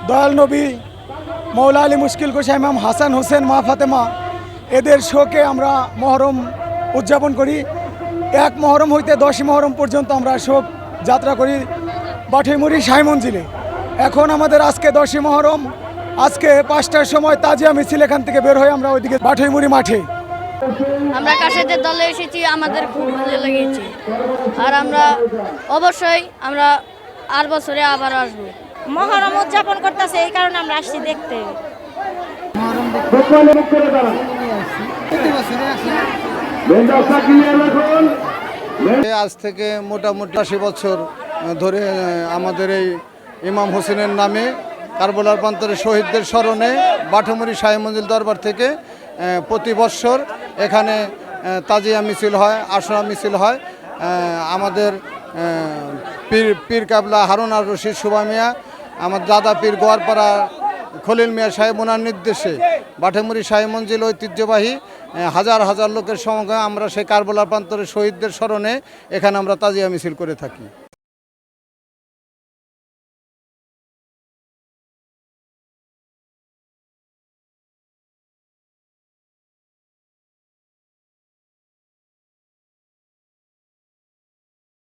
দয়াল নবী মৌলা আলী মুশকিল কুশা ইমাম হাসান হোসেন মা ফাতেমা এদের শোকে আমরা মহরম উদযাপন করি। 1 মহরম হইতে 10 মহরম পর্যন্ত আমরা শোক যাত্রা করি বাঠৈমুড়ি শাহী মঞ্জিলে। এখন আমাদের আজকে 10 মহরম, আজকে 5টার সময় তাজিয়া মিছিল এখান থেকে বের হয়ে আমরা ওইদিকে বাঠৈমুড়ি মাঠে। আমরা কাশেদের দলে এসেছি, আমাদের খুব ভালো লেগেছে। আর আমরা অবশ্যই আমরা আর বছরে আবার আসবো। মহরম উদযাপন করতেছে, এই কারণে আমরা আসছি দেখতে। আজ থেকে মোটামুটি 80 বছর ধরে আমাদের এই ইমাম হোসেনের নামে কারবালার প্রান্তরে শহীদদের স্মরণে বাঠৈমুড়ি শাহী মঞ্জিল দরবার থেকে প্রতি বৎসর এখানে তাজিয়া মিছিল হয়, আশরা মিছিল হয়। আমাদের পীর কাবলা হারুন আর রশিদ সুবা মিয়া, আমার দাদা পীর গোয়ারপাড়া খলিল মিয়া সাহেব ওনার নির্দেশে বাঠৈমুড়ি শাহী মঞ্জিল ঐতিহ্যবাহী হাজার হাজার লোকের সমাগমে আমরা সেই কারবালার প্রান্তরে শহীদদের স্মরণে এখানে আমরা তাজিয়া মিছিল করে থাকি।